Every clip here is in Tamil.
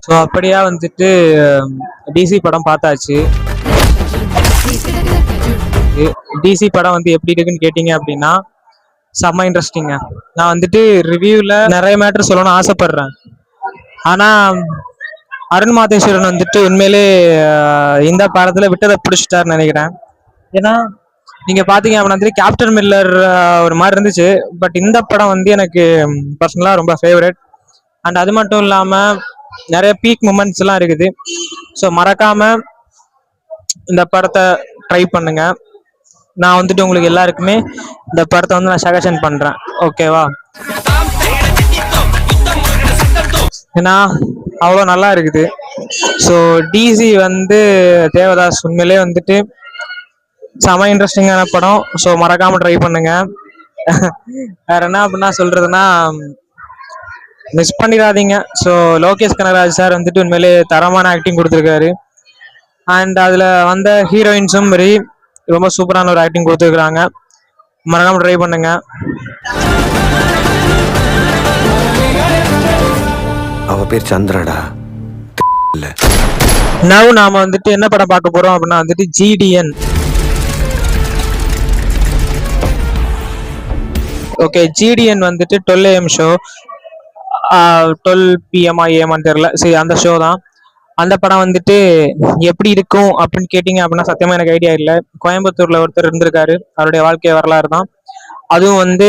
ஸோ அப்படியா வந்துட்டு டிசி படம் பார்த்தாச்சு. டிசி படம் வந்து எப்படி இருக்குன்னு கேட்டிங்க அப்படின்னா செம்ம இன்ட்ரெஸ்டிங்க. நான் வந்துட்டு ரிவ்யூவில் நிறைய மேட்ரு சொல்லணும்னு ஆசைப்படுறேன். ஆனால் அருண் மாதேஸ்வரன் வந்துட்டு உண்மையிலே இந்த படத்தில் விட்டதை பிடிச்சிட்டாருன்னு நினைக்கிறேன். ஏன்னா நீங்கள் பார்த்தீங்க அப்படின்னா வந்துட்டு கேப்டன் மில்லர் ஒரு மாதிரி இருந்துச்சு. பட் இந்த படம் வந்து எனக்கு பர்சனலாக ரொம்ப ஃபேவரட். அண்ட் அது மட்டும் இல்லாமல் நிறைய பீக் மூமெண்ட்ஸ் எல்லாம் இருக்குது. ஸோ மறக்காம இந்த படத்தை ட்ரை பண்ணுங்க. நான் வந்துட்டு உங்களுக்கு எல்லாருக்குமே இந்த படத்தை வந்து நான் சஜஷன் பண்றேன். ஓகேவா? ஏன்னா அவ்வளோ நல்லா இருக்குது. ஸோ டிசி வந்து தேவதாஸ் உண்மையிலே வந்துட்டு செம இன்ட்ரெஸ்டிங்கான படம். ஸோ மறக்காம ட்ரை பண்ணுங்க. வேற என்ன அப்படின்னா சொல்றதுன்னா மிஸ் பண்ணிடாதீங்க. ஸோ லோகேஷ் கனகராஜ் சார் வந்துட்டு உண்மையிலே தரமான ஆக்டிங் கொடுத்துருக்காரு. அண்ட் அதில் வந்த ஹீரோயின்ஸும் வெரி ரொம்ப சூப்பரான ஒரு ஆக்டிங் கொடுத்துருக்குறாங்க. மறக்காம ட்ரை பண்ணுங்க. அவ பேர் சந்திரடா. நவ் நாம வந்துட்டு என்ன படம் பார்க்க போறோம் அப்படின்னா வந்துட்டு ஜிடிஎன். ஓகே, ஜிடிஎன் வந்துட்டு 12 AM ஷோ, 12 PM ஏமான்னு தெரியல. சரி, அந்த ஷோ தான். அந்த படம் வந்துட்டு எப்படி இருக்கும் அப்படின்னு கேட்டிங்க அப்படின்னா சத்தியமா எனக்கு ஐடியா இல்லை. கோயம்புத்தூர்ல ஒருத்தர் இருந்திருக்காரு, அவருடைய வாழ்க்கை வரலாறு தான். அதுவும் வந்து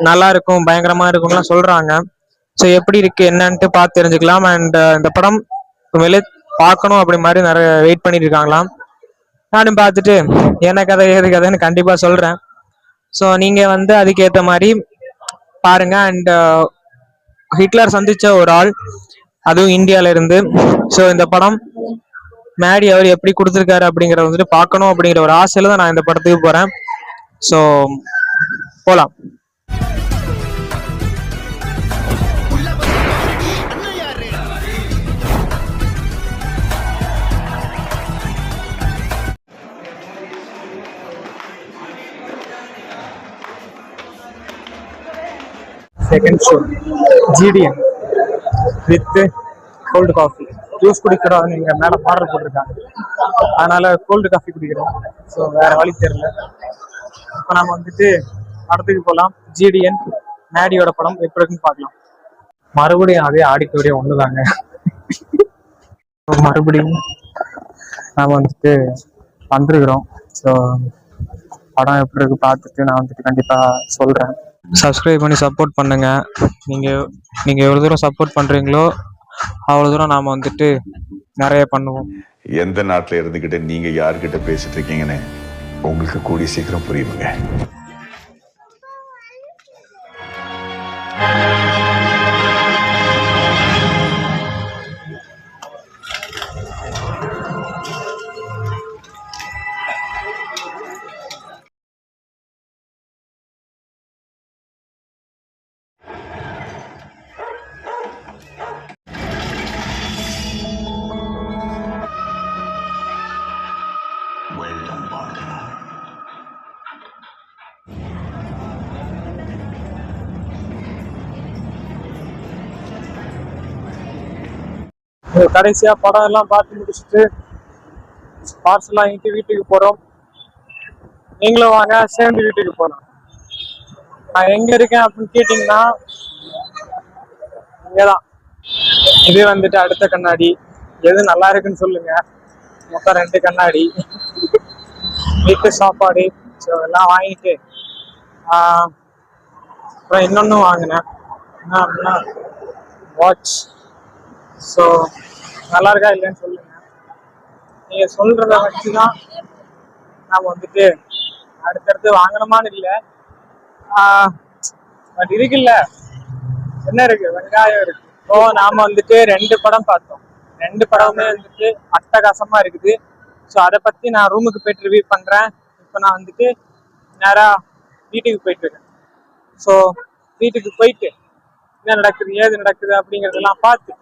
நல்லா இருக்கும், பயங்கரமா இருக்கும்லாம் சொல்றாங்க. ஸோ எப்படி இருக்கு என்னன்ட்டு பார்த்து தெரிஞ்சுக்கலாம். அண்ட் இந்த படம் வெளியே பார்க்கணும் அப்படி மாதிரி நிறைய வெயிட் பண்ணிட்டு இருக்காங்களாம். நானும் பார்த்துட்டு என்ன கதை ஏது கதைன்னு கண்டிப்பா சொல்றேன். ஸோ நீங்க வந்து அதுக்கேற்ற மாதிரி பாருங்க. அண்ட் ஹிட்லர் சந்திச்ச ஒரு ஆள், அதுவும் இந்தியால இருந்து. ஸோ இந்த படம் மேடி அவர் எப்படி கொடுத்துருக்காரு அப்படிங்கிறத வந்துட்டு பார்க்கணும் அப்படிங்கிற ஒரு ஆசையில தான் நான் இந்த படத்துக்கு போறேன். ஸோ போலாம். Second show GTN with cold coffee. Juice குடிக்கிறோம், நீங்க மேல ஆர்டர் போட்டிருக்காங்க, அதனால கோல்டு காஃபி குடிக்கிறோம். ஸோ வேற வழி தெரியல. இப்போ நம்ம வந்துட்டு படத்துக்கு போகலாம். ஜிடிஎன் மேடியோட படம் எப்படி இருக்குன்னு பார்க்கலாம். மறுபடியும் அதே ஆடிட்டோரியம் ஒண்ணுதாங்க. மறுபடியும் நாம வந்துட்டு வந்துருக்கிறோம். ஸோ படம் எப்படி இருக்கு பார்த்துட்டு நான் வந்துட்டு கண்டிப்பா சொல்றேன். சப்ஸ்கிரைப் பண்ணி சப்போர்ட் பண்ணுங்க. நீங்க எவ்வளவு தூரம் சப்போர்ட் பண்றீங்களோ அவ்வளவு தூரம் நாம வந்துட்டு நிறைய பண்ணுவோம். எந்த நாட்டில் இருந்துகிட்டு நீங்க யாருக்கிட்ட பேசிட்டு இருக்கீங்கன்னு உங்களுக்கு கூடிய சீக்கிரம் புரியுங்க. கடைசியா படம் எல்லாம் பார்த்து முடிச்சுட்டு பார்சல் வாங்கிட்டு வீட்டுக்கு போறோம். நீங்களும் வாங்க, சேர்ந்து வீட்டுக்கு போறோம். நான் எங்க இருக்கேன் அப்படின்னு கேட்டீங்கன்னா இங்கதான். இது வந்துட்டு அடுத்த கண்ணாடி. எது நல்லா இருக்குன்னு சொல்லுங்க. மொத்தம் 2 கண்ணாடி, வீட்டு சாப்பாடு. ஸோ எல்லாம் வாங்கிட்டு அப்புறம் இன்னொன்னும் வாங்கினேன். என்ன அப்படின்னா வாட்ச். ஸோ நல்லா இருக்கா இல்லைன்னு சொல்லுங்க. நீங்க சொல்றத வச்சுதான் நாம வந்துட்டு அடுத்தடுத்து வாங்கணுமான்னு இல்லை. பட் இருக்குல்ல, என்ன இருக்கு, வெங்காயம் இருக்கு. ஸோ நாம வந்துட்டு 2 படம் பார்த்தோம். 2 படமுமே வந்துட்டு அட்டகாசமா இருக்குது. ஸோ அதை பத்தி நான் ரூமுக்கு போயிட்டு ரிவ்யூ பண்றேன். இப்போ நான் வந்துட்டு நேரா வீட்டுக்கு போயிட்டு இருக்கேன். ஸோ வீட்டுக்கு போயிட்டு என்ன நடக்குது ஏது நடக்குது அப்படிங்கிறதெல்லாம் பார்த்து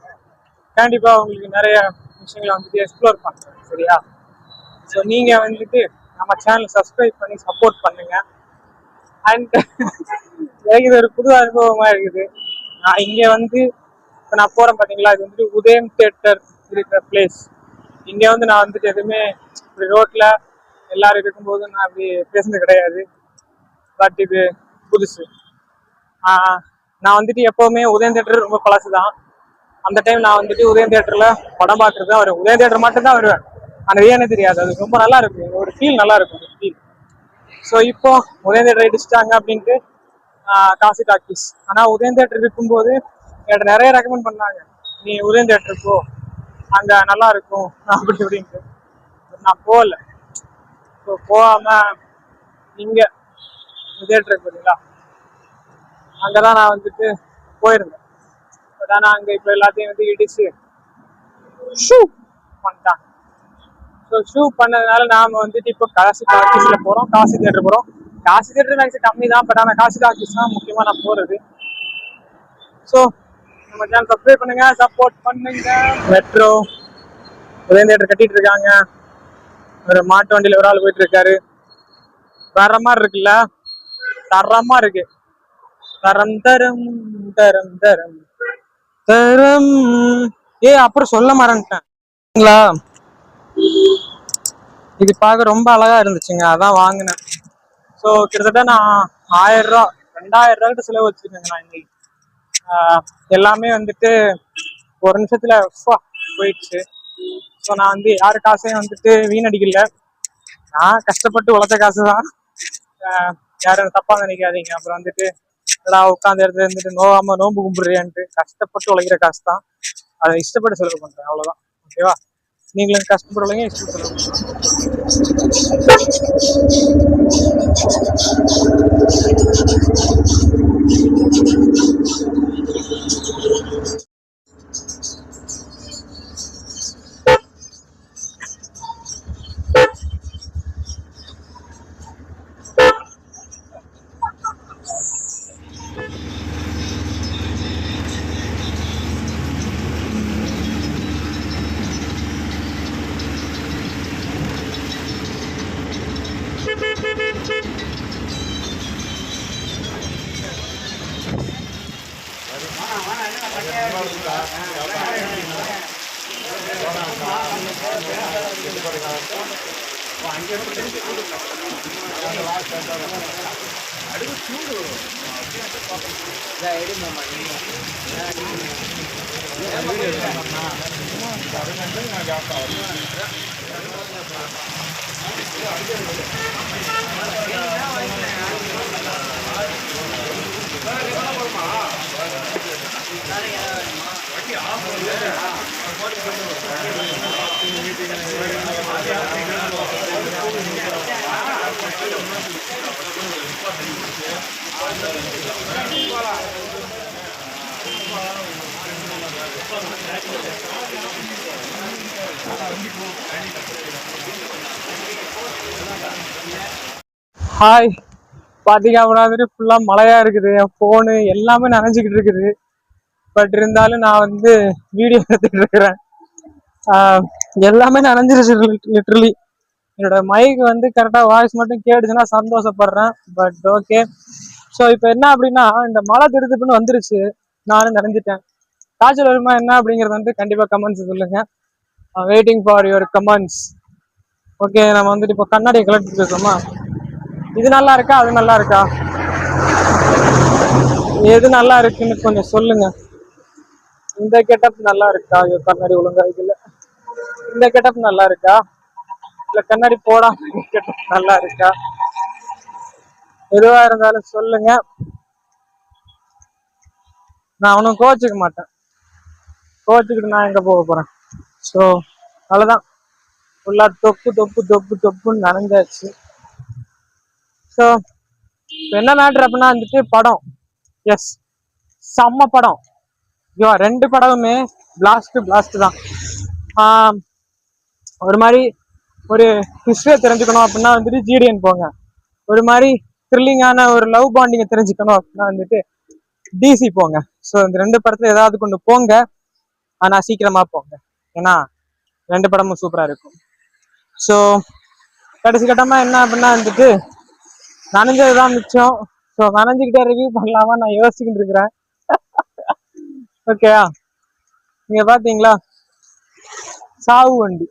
கண்டிப்பா உங்களுக்கு நிறைய விஷயங்களை வந்துட்டு எக்ஸ்ப்ளோர் பண்றேன். சரியா? ஸோ நீங்க வந்துட்டு நம்ம சேனல் சப்ஸ்கிரைப் பண்ணி சப்போர்ட் பண்ணுங்க. அண்ட் எனக்கு இது ஒரு புது அனுபவமா இருக்குது. நான் இங்க வந்து இப்போ நான் போறேன் பாத்தீங்களா, இது வந்துட்டு உதயம் தியேட்டர் இருக்கிற பிளேஸ். இங்க வந்து நான் வந்துட்டு எதுவுமே இப்படி ரோட்ல எல்லாரும் இருக்கும்போது நான் அப்படி பேசுனது கிடையாது. பட் இது புதுசு. நான் வந்துட்டு எப்பவுமே உதயம் தியேட்டர் ரொம்ப பழசுதான். அந்த டைம் நான் வந்துட்டு உதயம் தியேட்டர்ல படம் பார்க்கறது தான் வருவேன். உதயம் தியேட்டர் மட்டும் தான் வருவேன். ஆனா ஏன்னு தெரியாது, அது ரொம்ப நல்லா இருக்கும், ஒரு ஃபீல் நல்லா இருக்கும் ஃபீல். ஸோ இப்போ உதயம் தியேட்டர் இடிச்சிட்டாங்க அப்படின்ட்டு காசி டாக்கீஸ். ஆனா உதயம் தியேட்டர் இருக்கும்போது என்கிட்ட நிறைய ரெக்கமெண்ட் பண்ணாங்க, நீ உதயம் தியேட்டர் போ, அங்க நல்லா இருக்கும் அப்படி அப்படின்ட்டு. நான் போகல. ஸோ போகாம இங்க தியேட்டர் இருக்கு பார்த்தீங்களா, அங்கதான் நான் வந்துட்டு போயிருந்தேன். பட் ஆனா அங்க இப்போ எல்லாத்தையும் வந்து இடிச்சு ஷூ பண்ணிட்டாங்க. ஸோ ஷூ பண்ணதுனால நாம வந்துட்டு இப்போ காசி டாக்கீஸ்ல போறோம், காசி தியேட்டர் போறோம். காசி தியேட்டர் மேக்ஸ் கம்மி தான், பட் ஆனால் காசி டாக்கீஸ் தான் முக்கியமா நான் போறது. ஸோ நம்ம சேனல் சப்ஸ்கிரைப் பண்ணுங்க, சப்போர்ட் பண்ணுங்க. மெட்ரோ உதயம் தியேட்டர் கட்டிட்டு இருக்காங்க. ஒரு மாட்டு வண்டியில ஒரு ஆள் போயிட்டு இருக்காரு. வேற மாதிரி இருக்குல்ல, தரமா இருக்கு. தரம் தரம் தரம் தரம் தரம். அப்புறம் சொல்ல மறந்துட்டேன். இது பார்க்க ரொம்ப அழகா இருந்துச்சுங்க, அதான் வாங்கினேன். ஸோ கிட்டத்தட்ட நான் 1000 ரூபா 2000 ரூபா கிட்ட செலவு வச்சிருக்கேங்க நான் இன்னைக்கு. எல்லாமே வந்துட்டு ஒரு நிமிஷத்துல போயிடுச்சு. ஸோ நான் வந்து யாரு காசையும் வந்துட்டு வீணடிக்கல, நான் கஷ்டப்பட்டு உழைச்ச காசு தான். யாரும் தப்பா நினைக்காதீங்க. அப்புறம் வந்துட்டு உட்காந்து இடத்துல இருந்துட்டு நோவாம நோம்பு கும்பிடுறியான்ட்டு, கஷ்டப்பட்டு உழைக்கிற காசு தான், அதை இஷ்டப்பட்டு செலவு பண்றேன், அவ்வளவுதான். ஓகேவா? நீங்களும் கஷ்டப்படுறீங்க, இஷ்டப்படுறீங்க. ஹாய், பாத்தீங்க அப்படின்னா ஃபுல்லா மழையா இருக்குது, என் போனு எல்லாமே நனைஞ்சுக்கிட்டு இருக்குது. பட் இருந்தாலும் நான் வந்து வீடியோ எடுத்துட்டு இருக்கிறேன். எல்லாமே நனைஞ்சிருச்சு லிட்டரலி. என்னோட மைக் வந்து கரெக்டா வாய்ஸ் மட்டும் கேட்டுச்சுன்னா சந்தோஷப்படுறேன். But okay. ஸோ இப்போ என்ன அப்படின்னா, இந்த மழை திருத்துப்புன்னு வந்துருச்சு, நானும் நனைஞ்சிட்டேன். காய்ச்சல் வருமா என்ன அப்படிங்கிறது வந்து கண்டிப்பா கமெண்ட்ஸ் சொல்லுங்க. Waiting for your comments. Okay, நம்ம வந்துட்டு இப்போ கண்ணாடியை கலெக்ட் இருக்கோமா, இது நல்லா இருக்கா அது நல்லா இருக்கா, எது நல்லா இருக்குன்னு கொஞ்சம் சொல்லுங்க. இந்த கெட்டப் நல்லா இருக்கா, கண்ணாடி ஒழுங்கா இருக்குல்ல, இந்த கெட்டப் நல்லா இருக்கா, இல்ல கண்ணாடி போடாம கெட்டப் நல்லா இருக்கா, எதுவா இருந்தாலும் சொல்லுங்க. நான் அவனும் கோச்சுக்க மாட்டேன், கோச்சுக்கிட்டு நான் எங்க போக போறேன். ஸோ அவ்வளவுதான், ஃபுல்லா தொப்பு தொப்பு தொப்பு தொப்புன்னு நனைஞ்சாச்சு. ஸோ என்ன மேட்ரு அப்படின்னா வந்துட்டு படம், எஸ் செம்ம படம். ஐயோ, 2 படமுமே பிளாஸ்ட் தான். ஒரு மாதிரி ஒரு ஹிஸ்டரியை தெரிஞ்சுக்கணும் அப்படின்னா வந்துட்டு ஜிடிஎன் போங்க. ஒரு மாதிரி த்ரில்லிங்கான ஒரு லவ் பாண்டிங்கை தெரிஞ்சுக்கணும் அப்படின்னா வந்துட்டு டிசி போங்க. ஸோ இந்த 2 படத்துல ஏதாவது கொண்டு போங்க, ஆனா சீக்கிரமா போங்க, ஏன்னா 2 படமும் சூப்பரா இருக்கும். ஸோ கடைசி கட்டமா என்ன அப்படின்னா வந்துட்டு நனைஞ்சதுதான் மிச்சம். ஸோ நனைஞ்சுக்கிட்டே ரிவ்யூ பண்ணலாமா நான் யோசிச்சுக்கிட்டு இருக்கிறேன். ஓகேயா? இங்க பாத்தீங்களா சாவு வண்டி,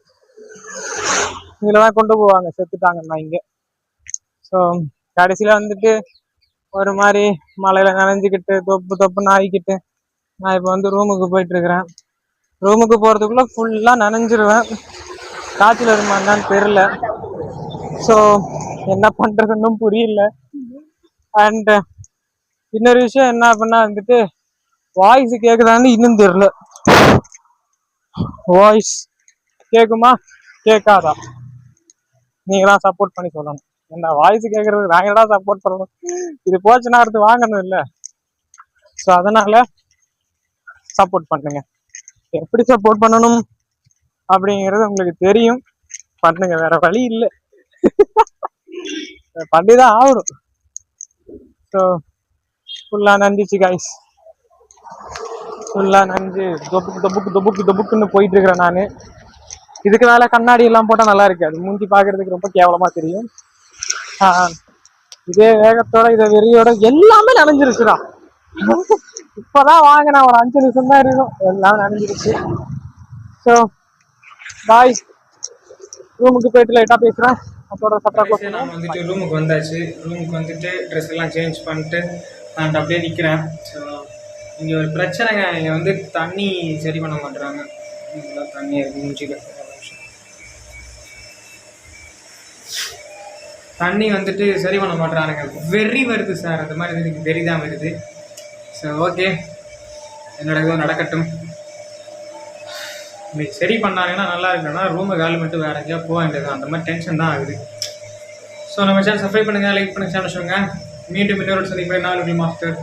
இதுலதான் கொண்டு போவாங்க செத்துட்டாங்கன்னா இங்க. ஸோ கடைசியில வந்துட்டு ஒரு மாதிரி மழையில நனைஞ்சுக்கிட்டு தொப்புன்னு ஆகிக்கிட்டு நான் இப்போ வந்து ரூமுக்கு போயிட்டு இருக்கிறேன். ரூமுக்கு போறதுக்குள்ள ஃபுல்லா நனைஞ்சிருவேன். காய்ச்சல் வருமான்னு தெரியல. ஸோ என்ன பண்றதுன்னு புரியல. அண்ட் இன்னொரு விஷயம் என்ன அப்படின்னா வந்துட்டு வாய்ஸ் கேக்குதான்னு இன்னும் தெரியல. வாய்ஸ் கேக்குமா கேட்காதா நீங்க தான் சப்போர்ட் பண்ணி சொல்லணும். என்ன வாய்ஸ் கேட்கறது நாங்க தான் சப்போர்ட் பண்ணணும். இது போச்சுன்னா அடுத்து வாங்கணும் இல்லை. ஸோ அதனால சப்போர்ட் பண்ணுங்க. எப்படி சப்போர்ட் பண்ணணும் அப்படிங்கிறது உங்களுக்கு தெரியும். பண்ணுங்க, வேற வழி இல்லை. பண்ணிதான் ஆகணும். ஸோ ஃபுல்லா நஞ்சிச்சு காய்ஸ், ஃபுல்லா நஞ்சு தொபுக்குன்னு போயிட்டு இருக்கிறேன் நான். இதுக்கு மேல கண்ணாடி எல்லாம் போட்டா நல்லா இருக்காது, மூஞ்சி பாக்குறதுக்கு ரொம்ப கேவலமா தெரியும். இதே வேகத்தோட இதை வெறியோட எல்லாமே நனைஞ்சிருச்சுடா. இப்பதான் வாங்கினா ஒரு 5 நிமிஷம் தான் இருக்கும், எல்லாம் நனைஞ்சிருச்சு. ஸோ பாய், ரூமுக்கு போயிட்டு லைட்டா பேசுறேன். அதோட சப்பரா நான் வந்துட்டு ரூமுக்கு வந்தாச்சு. ரூமுக்கு வந்துட்டு ட்ரெஸ் எல்லாம் சேஞ்ச் பண்ணிட்டு நான் அப்படியே நிற்கிறேன். ஸோ இங்கே ஒரு பிரச்சனைங்க, இங்கே வந்து தண்ணி சரி பண்ண மாட்டுறாங்க. தண்ணி மூஞ்சிக்க தண்ணி வந்துட்டு சரி பண்ண மாட்டேறானுங்க. வெறி வருது சார், அந்த மாதிரி எனக்கு வெறி தான் வருது. ஸோ ஓகே, என்னோட இதுவும் நடக்கட்டும். இன்னைக்கு சரி பண்ணாங்கன்னா நல்லா இருக்குன்னா ரூமை காலி மட்டும் வேறு எங்கேயா போக வேண்டியது, அந்த மாதிரி டென்ஷன் தான் ஆகுது. ஸோ நம்ம சேனல் சப்ஸ்கிரைப் பண்ணுங்கள், லைக் பண்ணுங்கள், சேனல் சொல்லுங்கள். மீண்டும் இன்னொரு சந்திப்பேன். நான் மாஸ்டர்.